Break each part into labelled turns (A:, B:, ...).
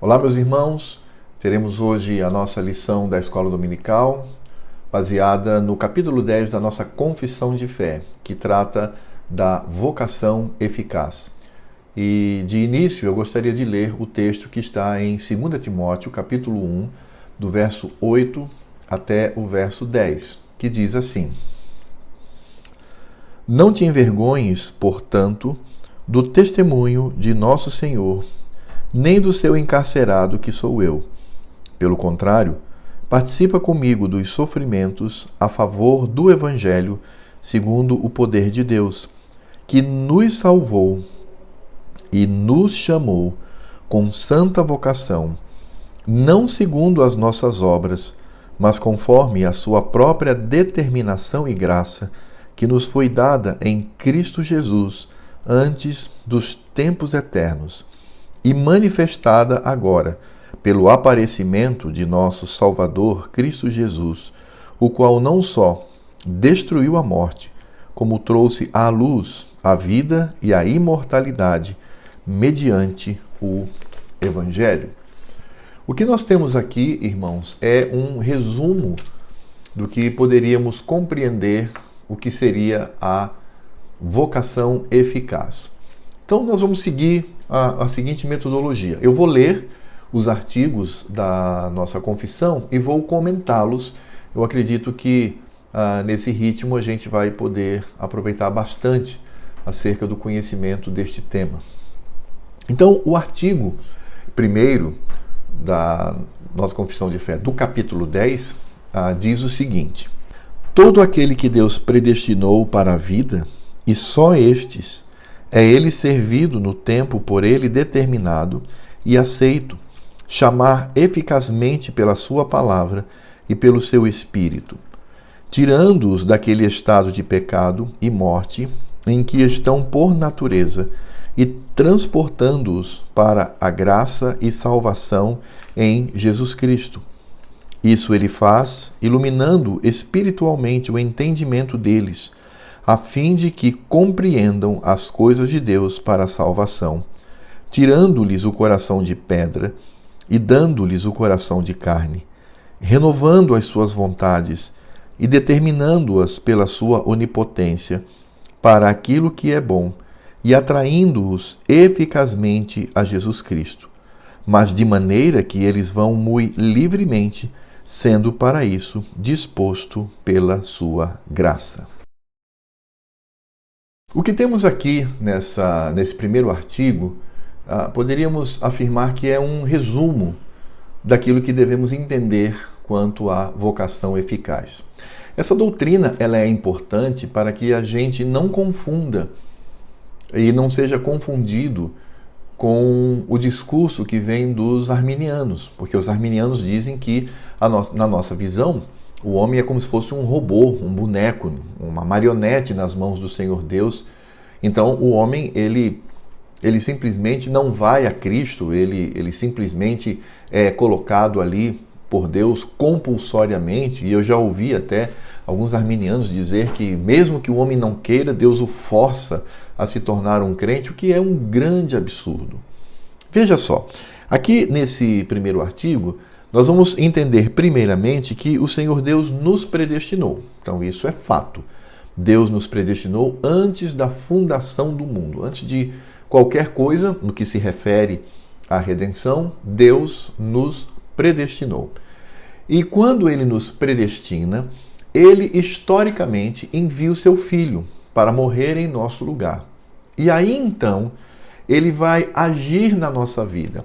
A: Olá, meus irmãos. Teremos hoje a nossa lição da Escola Dominical, baseada no capítulo 10 da nossa Confissão de Fé, que trata da vocação eficaz. E de início eu gostaria de ler o texto que está em 2 Timóteo, capítulo 1, do verso 8 até o verso 10, que diz assim: Não te envergonhes, portanto, do testemunho de nosso Senhor, nem do seu encarcerado que sou eu. Pelo contrário, participa comigo dos sofrimentos a favor do Evangelho, segundo o poder de Deus, que nos salvou e nos chamou com santa vocação, não segundo as nossas obras, mas conforme a sua própria determinação e graça, que nos foi dada em Cristo Jesus antes dos tempos eternos, e manifestada agora pelo aparecimento de nosso Salvador Cristo Jesus, o qual não só destruiu a morte, como trouxe à luz a vida e a imortalidade mediante o Evangelho. O que nós temos aqui, irmãos, é um resumo do que poderíamos compreender o que seria a vocação eficaz. Então, nós vamos seguir a seguinte metodologia. Eu vou ler os artigos da nossa confissão e vou comentá-los. Eu acredito que nesse ritmo a gente vai poder aproveitar bastante acerca do conhecimento deste tema. Então, o artigo primeiro da nossa confissão de fé, do capítulo 10, diz o seguinte: Todo aquele que Deus predestinou para a vida, e só estes, é ele servido no tempo por ele determinado e aceito, chamar eficazmente pela sua palavra e pelo seu Espírito, tirando-os daquele estado de pecado e morte em que estão por natureza e transportando-os para a graça e salvação em Jesus Cristo. Isso ele faz, iluminando espiritualmente o entendimento deles, a fim de que compreendam as coisas de Deus para a salvação, tirando-lhes o coração de pedra e dando-lhes o coração de carne, renovando as suas vontades e determinando-as pela sua onipotência para aquilo que é bom e atraindo-os eficazmente a Jesus Cristo, mas de maneira que eles vão muito livremente, sendo para isso disposto pela sua graça. O que temos aqui nesse primeiro artigo, poderíamos afirmar que é um resumo daquilo que devemos entender quanto à vocação eficaz. Essa doutrina ela é importante para que a gente não confunda e não seja confundido com o discurso que vem dos arminianos, porque os arminianos dizem que, na nossa visão, o homem é como se fosse um robô, um boneco, uma marionete nas mãos do Senhor Deus. Então, o homem, ele simplesmente não vai a Cristo, ele simplesmente é colocado ali por Deus compulsoriamente. E eu já ouvi até alguns arminianos dizer que, mesmo que o homem não queira, Deus o força a se tornar um crente, o que é um grande absurdo. Veja só, aqui nesse primeiro artigo, nós vamos entender primeiramente que o Senhor Deus nos predestinou. Então isso é fato. Deus nos predestinou antes da fundação do mundo. Antes de qualquer coisa no que se refere à redenção, Deus nos predestinou. E quando Ele nos predestina, Ele historicamente envia o seu Filho para morrer em nosso lugar. E aí então, Ele vai agir na nossa vida.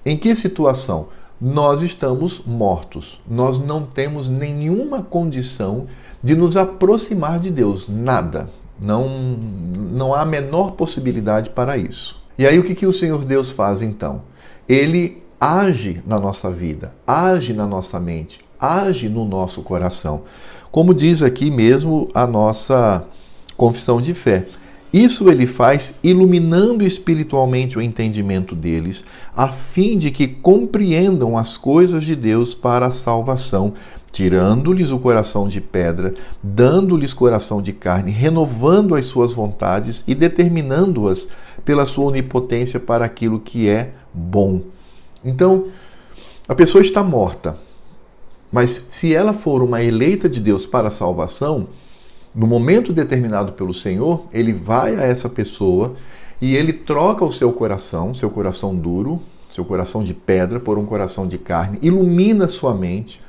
A: Em que situação? Nós estamos mortos. Nós não temos nenhuma condição de nos aproximar de Deus. Nada. Não há a menor possibilidade para isso. E aí o que o Senhor Deus faz então? Ele age na nossa vida, age na nossa mente, age no nosso coração. Como diz aqui mesmo a nossa confissão de fé. Isso ele faz iluminando espiritualmente o entendimento deles, a fim de que compreendam as coisas de Deus para a salvação, tirando-lhes o coração de pedra, dando-lhes coração de carne, renovando as suas vontades e determinando-as pela sua onipotência para aquilo que é bom. Então, a pessoa está morta, mas se ela for uma eleita de Deus para a salvação, no momento determinado pelo Senhor, ele vai a essa pessoa e ele troca o seu coração duro, seu coração de pedra, por um coração de carne, ilumina sua mente,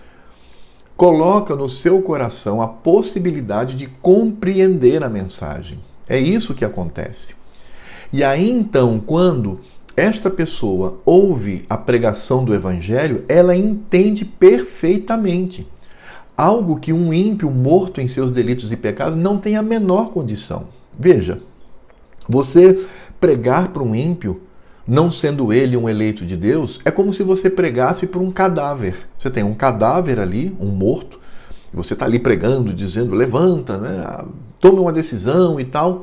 A: coloca no seu coração a possibilidade de compreender a mensagem. É isso que acontece. E aí então, quando esta pessoa ouve a pregação do Evangelho, ela entende perfeitamente. Algo que um ímpio morto em seus delitos e pecados não tem a menor condição. Veja, você pregar para um ímpio, não sendo ele um eleito de Deus, é como se você pregasse para um cadáver. Você tem um cadáver ali, um morto, e você está ali pregando, dizendo, levanta, né? Tome uma decisão e tal.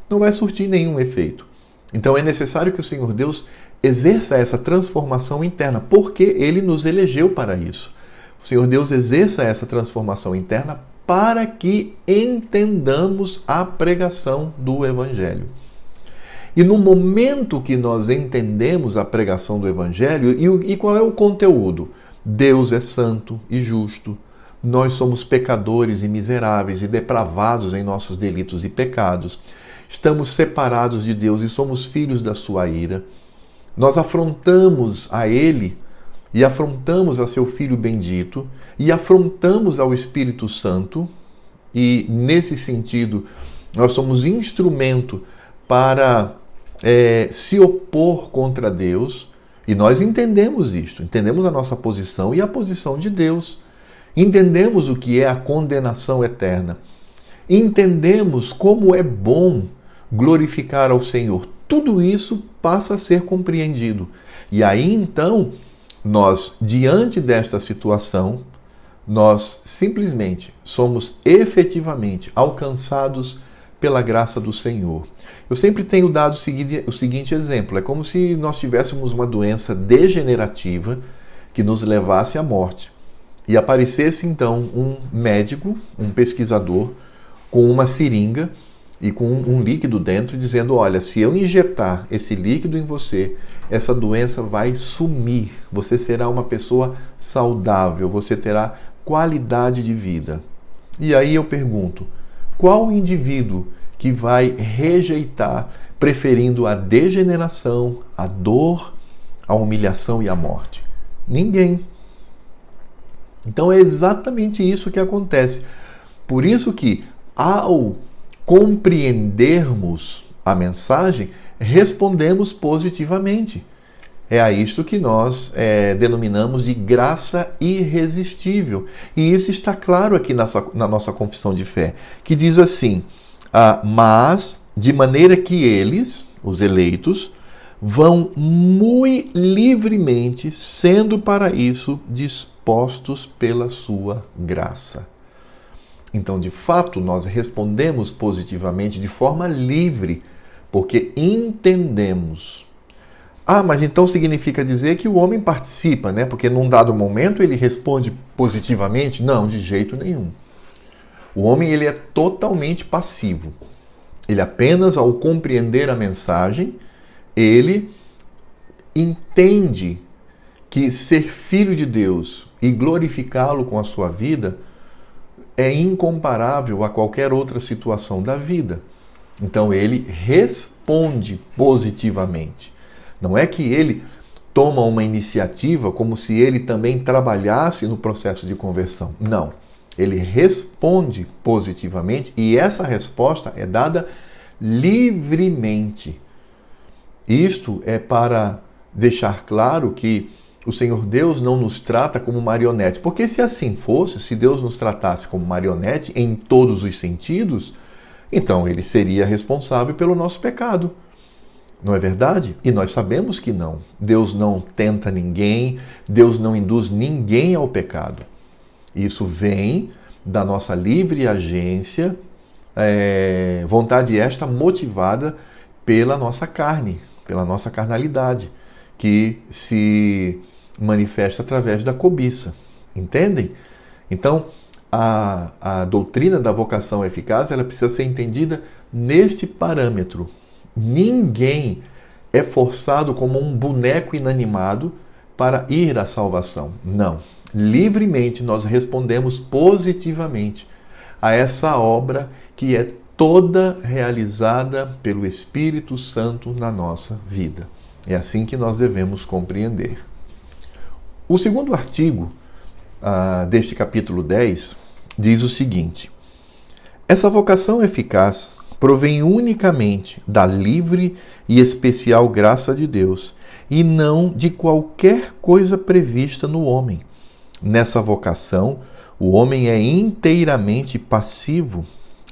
A: Não vai surtir nenhum efeito. Então é necessário que o Senhor Deus exerça essa transformação interna, porque Ele nos elegeu para isso. O Senhor Deus exerça essa transformação interna para que entendamos a pregação do Evangelho. E no momento que nós entendemos a pregação do Evangelho, e qual é o conteúdo? Deus é santo e justo, nós somos pecadores e miseráveis e depravados em nossos delitos e pecados, estamos separados de Deus e somos filhos da sua ira, nós afrontamos a Ele e afrontamos a seu Filho bendito e afrontamos ao Espírito Santo, e nesse sentido nós somos instrumento para se opor contra Deus, e nós entendemos isto, entendemos a nossa posição e a posição de Deus, entendemos o que é a condenação eterna, entendemos como é bom glorificar ao Senhor. Tudo isso passa a ser compreendido. E aí então, nós, diante desta situação, nós simplesmente somos efetivamente alcançados pela graça do Senhor. Eu sempre tenho dado o seguinte exemplo, é como se nós tivéssemos uma doença degenerativa que nos levasse à morte. E aparecesse então um médico, um pesquisador, com uma seringa e com um líquido dentro, dizendo, olha, se eu injetar esse líquido em você, essa doença vai sumir, você será uma pessoa saudável, você terá qualidade de vida. E aí eu pergunto, qual o indivíduo que vai rejeitar, preferindo a degeneração, a dor, a humilhação e a morte? Ninguém. Então é exatamente isso que acontece. Por isso que, ao compreendermos a mensagem, respondemos positivamente. É a isto que nós denominamos de graça irresistível. E isso está claro aqui na nossa confissão de fé, que diz assim, mas de maneira que eles, os eleitos, vão muito livremente, sendo para isso dispostos pela sua graça. Então, de fato, nós respondemos positivamente de forma livre, porque entendemos. Mas então significa dizer que o homem participa, né? Porque num dado momento ele responde positivamente? Não, de jeito nenhum. O homem ele é totalmente passivo. Ele apenas, ao compreender a mensagem, ele entende que ser filho de Deus e glorificá-lo com a sua vida é incomparável a qualquer outra situação da vida. Então ele responde positivamente. Não é que ele toma uma iniciativa como se ele também trabalhasse no processo de conversão. Não. Ele responde positivamente e essa resposta é dada livremente. Isto é para deixar claro que o Senhor Deus não nos trata como marionetes. Porque se assim fosse, se Deus nos tratasse como marionete em todos os sentidos, então ele seria responsável pelo nosso pecado. Não é verdade? E nós sabemos que não. Deus não tenta ninguém, Deus não induz ninguém ao pecado. Isso vem da nossa livre agência, vontade esta motivada pela nossa carne, pela nossa carnalidade, que se manifesta através da cobiça. Entendem? Então, a doutrina da vocação eficaz, ela precisa ser entendida neste parâmetro. Ninguém é forçado como um boneco inanimado para ir à salvação. Não. Livremente nós respondemos positivamente a essa obra que é toda realizada pelo Espírito Santo na nossa vida. É assim que nós devemos compreender. O segundo artigo deste capítulo 10 diz o seguinte: essa vocação eficaz provém unicamente da livre e especial graça de Deus e não de qualquer coisa prevista no homem. Nessa vocação, o homem é inteiramente passivo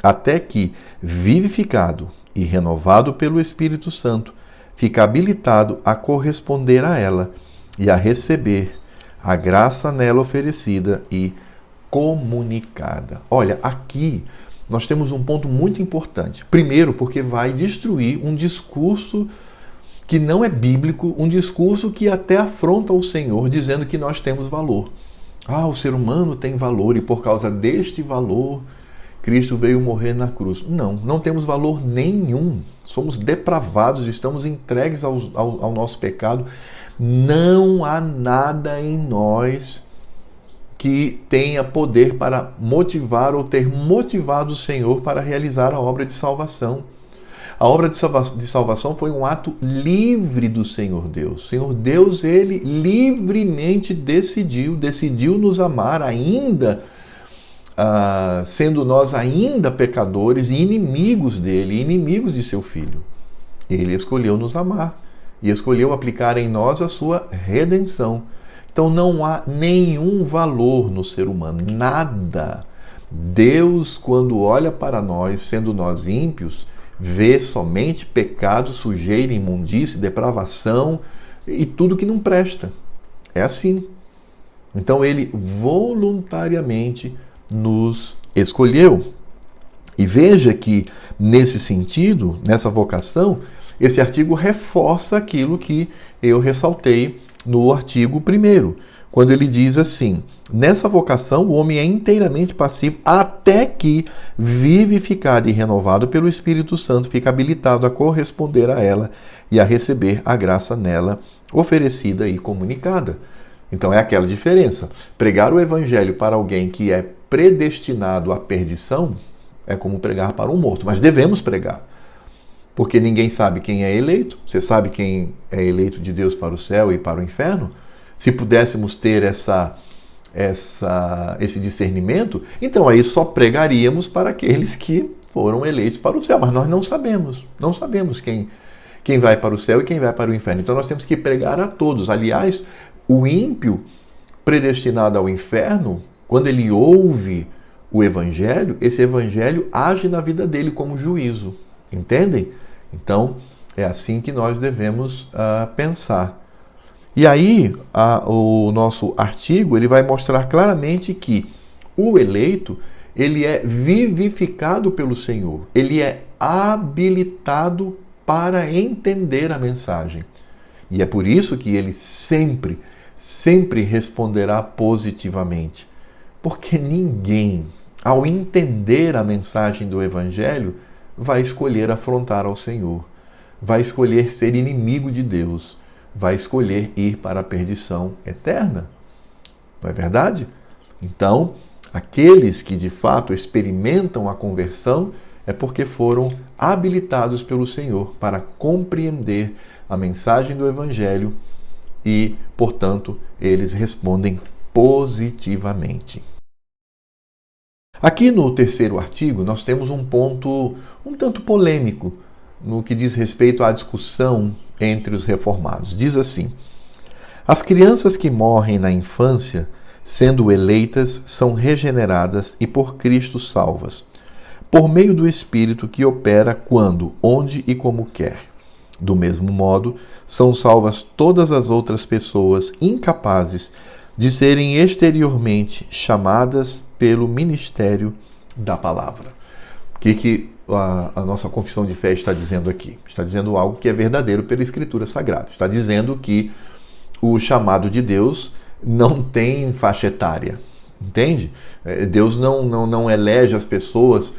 A: até que, vivificado e renovado pelo Espírito Santo, fica habilitado a corresponder a ela e a receber a graça nela oferecida e comunicada. Olha, aqui nós temos um ponto muito importante. Primeiro, porque vai destruir um discurso que não é bíblico, um discurso que até afronta o Senhor, dizendo que nós temos valor. O ser humano tem valor e por causa deste valor, Cristo veio morrer na cruz. Não temos valor nenhum. Somos depravados, estamos entregues ao nosso pecado. Não há nada em nós que tenha poder para motivar ou ter motivado o Senhor para realizar a obra de salvação. A obra de salvação foi um ato livre do Senhor Deus. O Senhor Deus, Ele livremente decidiu nos amar ainda, sendo nós ainda pecadores e inimigos dele, inimigos de seu Filho. Ele escolheu nos amar e escolheu aplicar em nós a sua redenção. Então não há nenhum valor no ser humano, nada. Deus, quando olha para nós, sendo nós ímpios, vê somente pecado, sujeira, imundície, depravação e tudo que não presta. É assim. Então ele voluntariamente nos escolheu. E veja que, nesse sentido, nessa vocação, esse artigo reforça aquilo que eu ressaltei no artigo 1º, quando ele diz assim: nessa vocação o homem é inteiramente passivo até que, vivificado e renovado pelo Espírito Santo, fica habilitado a corresponder a ela e a receber a graça nela oferecida e comunicada. Então é aquela diferença. Pregar o Evangelho para alguém que é predestinado à perdição é como pregar para um morto, mas devemos pregar. Porque ninguém sabe quem é eleito. Você sabe quem é eleito de Deus para o céu e para o inferno? Se pudéssemos ter esse discernimento, então aí só pregaríamos para aqueles que foram eleitos para o céu. Mas nós não sabemos quem vai para o céu e quem vai para o inferno. Então nós temos que pregar a todos. Aliás, o ímpio predestinado ao inferno, quando ele ouve o Evangelho, esse Evangelho age na vida dele como juízo. Entendem? Então, é assim que nós devemos pensar. E aí, o nosso artigo ele vai mostrar claramente que o eleito ele é vivificado pelo Senhor. Ele é habilitado para entender a mensagem. E é por isso que ele sempre responderá positivamente. Porque ninguém, ao entender a mensagem do Evangelho, vai escolher afrontar ao Senhor, vai escolher ser inimigo de Deus, vai escolher ir para a perdição eterna. Não é verdade? Então, aqueles que de fato experimentam a conversão é porque foram habilitados pelo Senhor para compreender a mensagem do Evangelho e, portanto, eles respondem positivamente. Aqui no 3º artigo, nós temos um ponto um tanto polêmico no que diz respeito à discussão entre os reformados. Diz assim: as crianças que morrem na infância, sendo eleitas, são regeneradas e por Cristo salvas, por meio do Espírito que opera quando, onde e como quer. Do mesmo modo, são salvas todas as outras pessoas incapazes de serem exteriormente chamadas pelo ministério da palavra. O que a nossa confissão de fé está dizendo aqui? Está dizendo algo que é verdadeiro pela Escritura Sagrada. Está dizendo que o chamado de Deus não tem faixa etária. Entende? Deus não elege as pessoas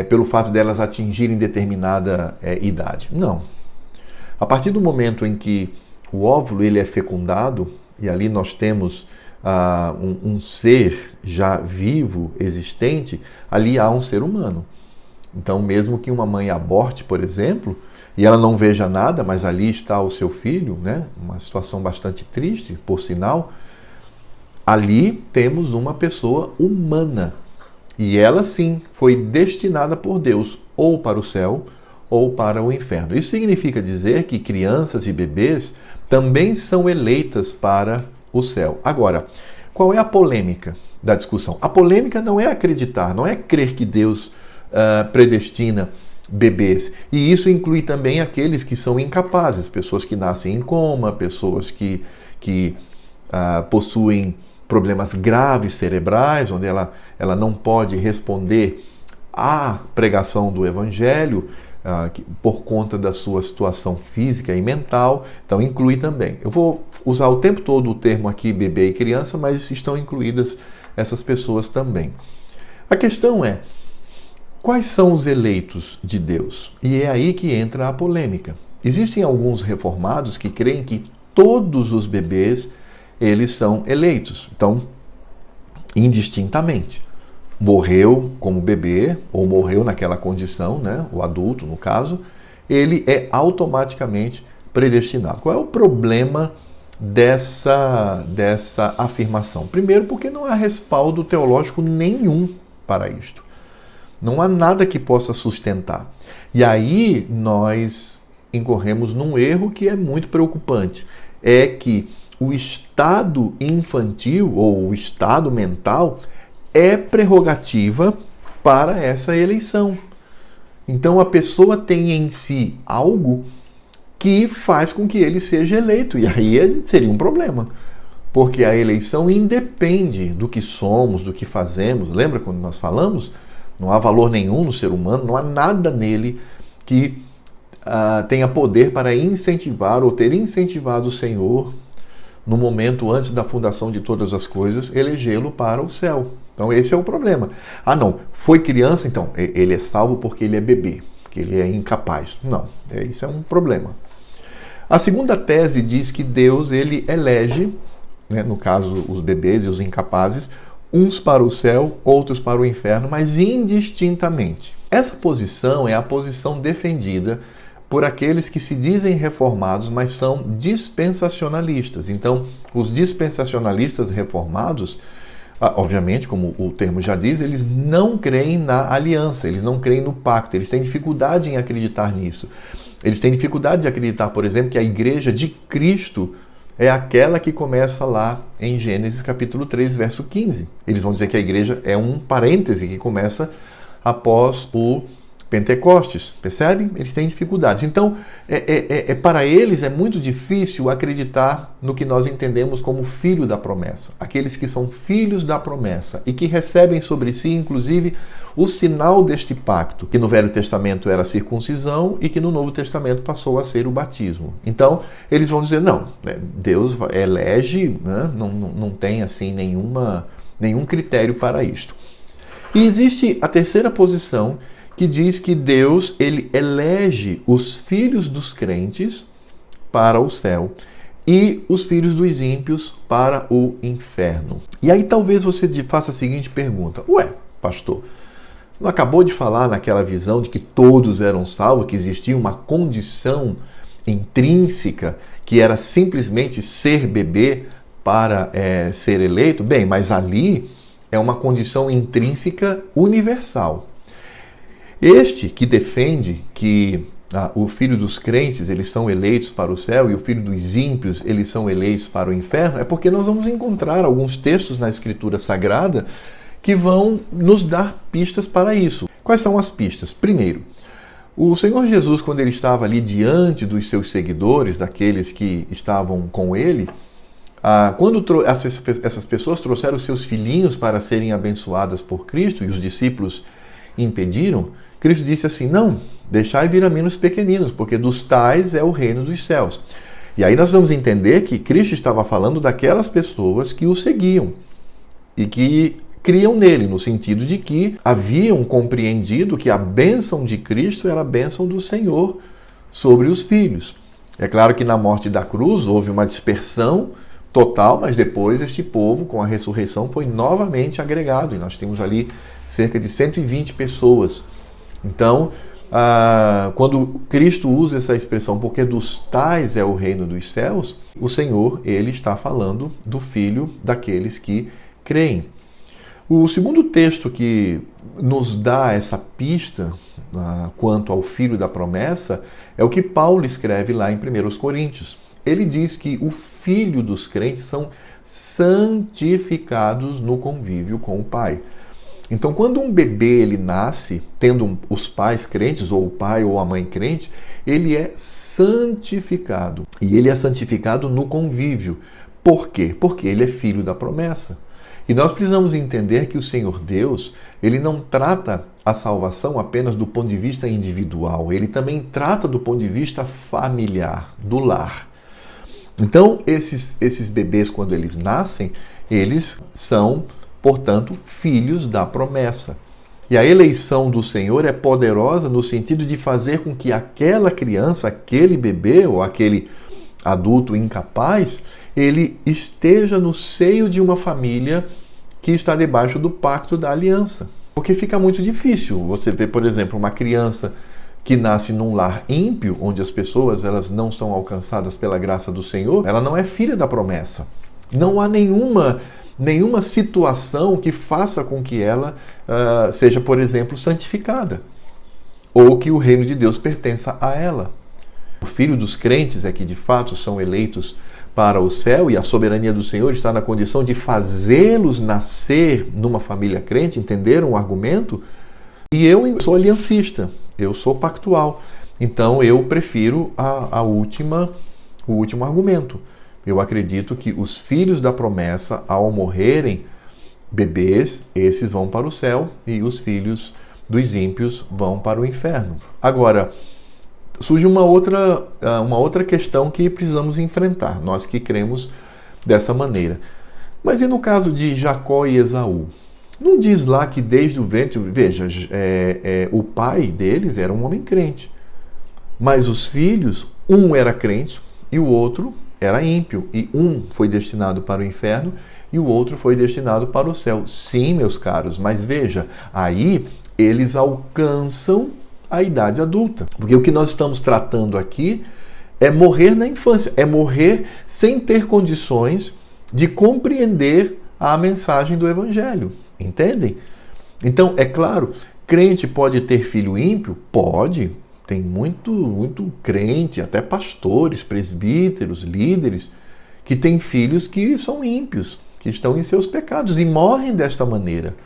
A: pelo fato delas atingirem determinada idade. Não. A partir do momento em que o óvulo ele é fecundado e ali nós temos um ser já vivo, existente, ali há um ser humano. Então, mesmo que uma mãe aborte, por exemplo, e ela não veja nada, mas ali está o seu filho, né? Uma situação bastante triste, por sinal, ali temos uma pessoa humana. E ela sim foi destinada por Deus ou para o céu ou para o inferno. Isso significa dizer que crianças e bebês também são eleitas para o céu. Agora, qual é a polêmica da discussão? A polêmica não é acreditar, não é crer que Deus predestina bebês. E isso inclui também aqueles que são incapazes, pessoas que nascem em coma, pessoas que possuem problemas graves cerebrais, onde ela não pode responder à pregação do Evangelho por conta da sua situação física e mental. Então, inclui também. Eu vou usar o tempo todo o termo aqui bebê e criança, mas estão incluídas essas pessoas também. A questão é, quais são os eleitos de Deus? E é aí que entra a polêmica. Existem alguns reformados que creem que todos os bebês eles são eleitos. Então, indistintamente. Morreu como bebê, ou morreu naquela condição, né? O adulto, no caso, ele é automaticamente predestinado. Qual é o problema dessa afirmação? Primeiro, porque não há respaldo teológico nenhum para isto. Não há nada que possa sustentar. E aí nós incorremos num erro que é muito preocupante. É que o estado infantil ou o estado mental é prerrogativa para essa eleição. Então a pessoa tem em si algo que faz com que ele seja eleito. E aí seria um problema. Porque a eleição independe do que somos, do que fazemos. Lembra quando nós falamos? Não há valor nenhum no ser humano, não há nada nele que tenha poder para incentivar ou ter incentivado o Senhor no momento antes da fundação de todas as coisas, elegê-lo para o céu. Então esse é o problema. Não, foi criança, então ele é salvo porque ele é bebê, porque ele é incapaz. Não, isso é um problema. A segunda tese diz que Deus ele elege, né, no caso os bebês e os incapazes, uns para o céu, outros para o inferno, mas indistintamente. Essa posição é a posição defendida por aqueles que se dizem reformados, mas são dispensacionalistas. Então, os dispensacionalistas reformados, obviamente, como o termo já diz, eles não creem na aliança, eles não creem no pacto, eles têm dificuldade em acreditar nisso. Eles têm dificuldade de acreditar, por exemplo, que a igreja de Cristo é aquela que começa lá em Gênesis capítulo 3, verso 15. Eles vão dizer que a igreja é um parêntese que começa após o Pentecostes, percebem? Eles têm dificuldades. Então, para eles é muito difícil acreditar no que nós entendemos como filho da promessa. Aqueles que são filhos da promessa e que recebem sobre si, inclusive, o sinal deste pacto, que no Velho Testamento era a circuncisão e que no Novo Testamento passou a ser o batismo. Então, eles vão dizer, não, Deus elege, né? Não tem assim nenhum critério para isto. E existe a terceira posição, que diz que Deus ele elege os filhos dos crentes para o céu e os filhos dos ímpios para o inferno. E aí talvez você faça a seguinte pergunta: ué, pastor, não acabou de falar naquela visão de que todos eram salvos, que existia uma condição intrínseca que era simplesmente ser bebê para ser eleito? Bem, mas ali é uma condição intrínseca universal. Este que defende que o filho dos crentes eles são eleitos para o céu e o filho dos ímpios eles são eleitos para o inferno, é porque nós vamos encontrar alguns textos na Escritura Sagrada que vão nos dar pistas para isso. Quais são as pistas? Primeiro, o Senhor Jesus, quando ele estava ali diante dos seus seguidores, daqueles que estavam com ele, quando essas pessoas trouxeram seus filhinhos para serem abençoadas por Cristo e os discípulos impediram, Cristo disse assim: não, deixai vir a mim os pequeninos, porque dos tais é o reino dos céus. E aí nós vamos entender que Cristo estava falando daquelas pessoas que o seguiam e que criam nele, no sentido de que haviam compreendido que a bênção de Cristo era a bênção do Senhor sobre os filhos. É claro que na morte da cruz houve uma dispersão total, mas depois este povo, com a ressurreição, foi novamente agregado. E nós temos ali cerca de 120 pessoas. Então, quando Cristo usa essa expressão, porque dos tais é o reino dos céus, o Senhor, ele está falando do Filho daqueles que creem. O segundo texto que nos dá essa pista quanto ao Filho da promessa é o que Paulo escreve lá em 1 Coríntios. Ele diz que o filho dos crentes são santificados no convívio com o Pai. Então, quando um bebê ele nasce, tendo os pais crentes, ou o pai ou a mãe crente, ele é santificado. E ele é santificado no convívio. Por quê? Porque ele é filho da promessa. E nós precisamos entender que o Senhor Deus, ele não trata a salvação apenas do ponto de vista individual, ele também trata do ponto de vista familiar, do lar. Então, esses bebês, quando eles nascem, eles são, portanto, filhos da promessa. E a eleição do Senhor é poderosa no sentido de fazer com que aquela criança, aquele bebê ou aquele adulto incapaz, ele esteja no seio de uma família que está debaixo do pacto da aliança. Porque fica muito difícil você ver, por exemplo, uma criança que nasce num lar ímpio, onde as pessoas elas não são alcançadas pela graça do Senhor, ela não é filha da promessa. Não há nenhuma situação que faça com que ela seja, por exemplo, santificada, ou que o reino de Deus pertença a ela. O filho dos crentes é que, de fato, são eleitos para o céu, e a soberania do Senhor está na condição de fazê-los nascer numa família crente. Entenderam o argumento? E eu sou aliancista, eu sou pactual. Então eu prefiro o último argumento. Eu acredito que os filhos da promessa, ao morrerem bebês, esses vão para o céu, e os filhos dos ímpios vão para o inferno. Agora, surge uma outra questão que precisamos enfrentar, nós que cremos dessa maneira. Mas e no caso de Jacó e Esaú? Não diz lá que desde o ventre, veja, o pai deles era um homem crente, mas os filhos, um era crente e o outro era ímpio, e um foi destinado para o inferno e o outro foi destinado para o céu. Sim, meus caros, mas veja, aí eles alcançam a idade adulta. Porque o que nós estamos tratando aqui é morrer na infância, é morrer sem ter condições de compreender a mensagem do Evangelho. Entendem? Então, é claro, crente pode ter filho ímpio? Pode. Tem muito crente, até pastores, presbíteros, líderes, que têm filhos que são ímpios, que estão em seus pecados e morrem desta maneira.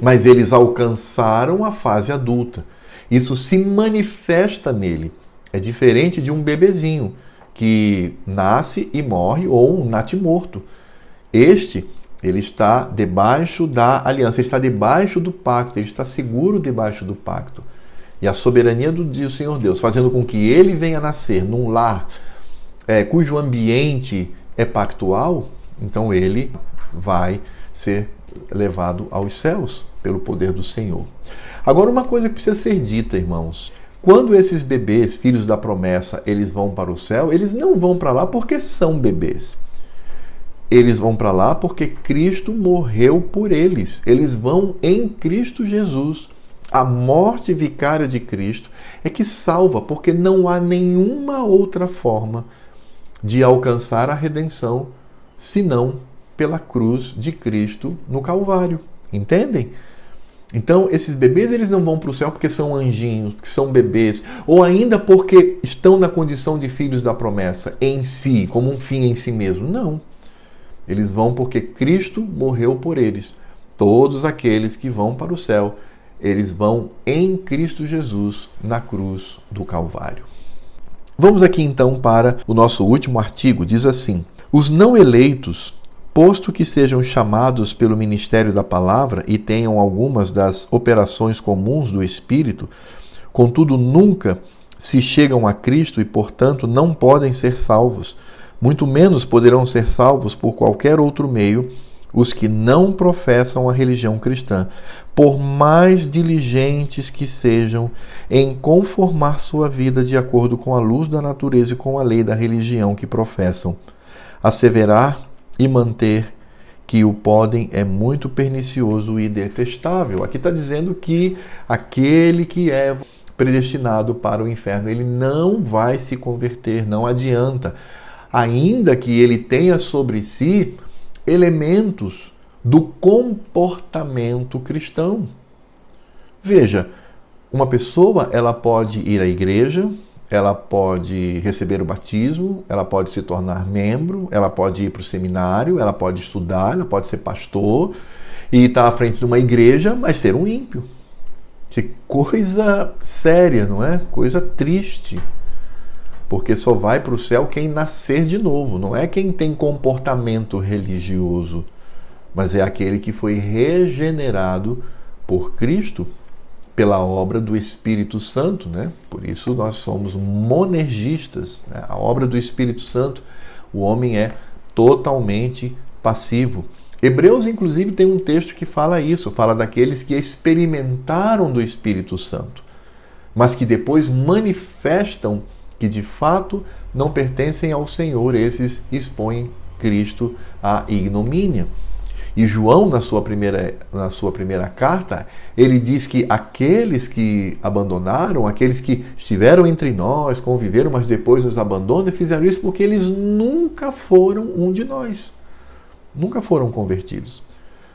A: Mas eles alcançaram a fase adulta. Isso se manifesta nele. É diferente de um bebezinho que nasce e morre, ou um natimorto. Ele está debaixo da aliança, ele está debaixo do pacto, ele está seguro debaixo do pacto. E a soberania do Senhor Deus, fazendo com que ele venha nascer num lar cujo ambiente é pactual, então ele vai ser levado aos céus pelo poder do Senhor. Agora, uma coisa que precisa ser dita, irmãos. Quando esses bebês, filhos da promessa, eles vão para o céu, eles não vão para lá porque são bebês. Eles vão para lá porque Cristo morreu por eles. Eles vão em Cristo Jesus. A morte vicária de Cristo é que salva, porque não há nenhuma outra forma de alcançar a redenção senão pela cruz de Cristo no Calvário. Entendem? Então, esses bebês eles não vão para o céu porque são anjinhos, porque são bebês, ou ainda porque estão na condição de filhos da promessa em si, como um fim em si mesmo. Não. Eles vão porque Cristo morreu por eles. Todos aqueles que vão para o céu, eles vão em Cristo Jesus na cruz do Calvário. Vamos aqui então para o nosso último artigo. Diz assim: os não eleitos, posto que sejam chamados pelo ministério da palavra e tenham algumas das operações comuns do Espírito, contudo nunca se chegam a Cristo e, portanto, não podem ser salvos. Muito menos poderão ser salvos por qualquer outro meio, os que não professam a religião cristã, por mais diligentes que sejam em conformar sua vida de acordo com a luz da natureza e com a lei da religião que professam. Asseverar e manter que o podem é muito pernicioso e detestável. Aqui está dizendo que aquele que é predestinado para o inferno, ele não vai se converter, não adianta. Ainda que ele tenha sobre si elementos do comportamento cristão. Veja, uma pessoa, ela pode ir à igreja, ela pode receber o batismo, ela pode se tornar membro, ela pode ir para o seminário, ela pode estudar, ela pode ser pastor e estar à frente de uma igreja, mas ser um ímpio. Que coisa séria, não é? Coisa triste. Porque só vai para o céu quem nascer de novo. Não é quem tem comportamento religioso, mas é aquele que foi regenerado por Cristo pela obra do Espírito Santo, né? Por isso nós somos monergistas, né? A obra do Espírito Santo, o homem é totalmente passivo. Hebreus, inclusive, tem um texto que fala isso, fala daqueles que experimentaram do Espírito Santo, mas que depois manifestam que de fato não pertencem ao Senhor. Esses expõem Cristo à ignomínia. E João, na sua primeira carta, ele diz que aqueles que abandonaram, aqueles que estiveram entre nós, conviveram, mas depois nos abandonam, fizeram isso porque eles nunca foram um de nós. Nunca foram convertidos.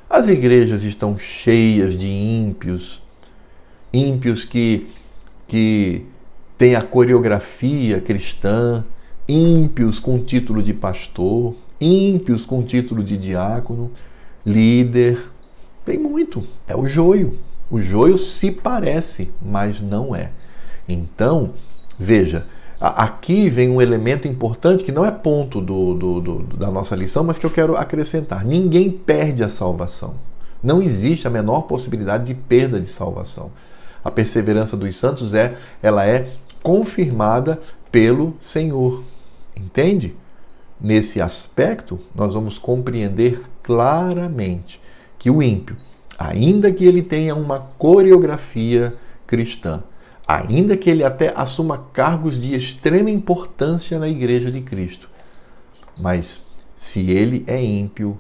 A: As igrejas estão cheias de ímpios, ímpios que têm a coreografia cristã, ímpios com título de pastor, ímpios com título de diácono, líder. Tem muito. É o joio. O joio se parece, mas não é. Então, veja, aqui vem um elemento importante que não é ponto da nossa lição, mas que eu quero acrescentar. Ninguém perde a salvação. Não existe a menor possibilidade de perda de salvação. A perseverança dos santos ela é confirmada pelo Senhor. Entende? Nesse aspecto, nós vamos compreender claramente que o ímpio, ainda que ele tenha uma coreografia cristã, ainda que ele até assuma cargos de extrema importância na Igreja de Cristo, mas se ele é ímpio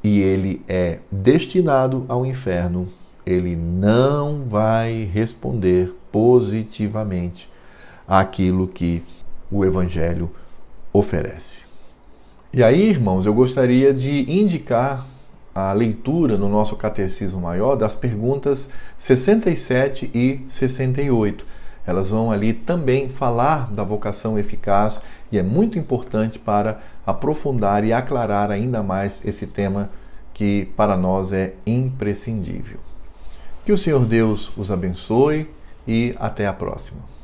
A: e ele é destinado ao inferno, ele não vai responder positivamente àquilo que o Evangelho oferece. E aí, irmãos, eu gostaria de indicar a leitura no nosso Catecismo Maior das perguntas 67 e 68. Elas vão ali também falar da vocação eficaz e é muito importante para aprofundar e aclarar ainda mais esse tema que para nós é imprescindível. Que o Senhor Deus os abençoe e até a próxima.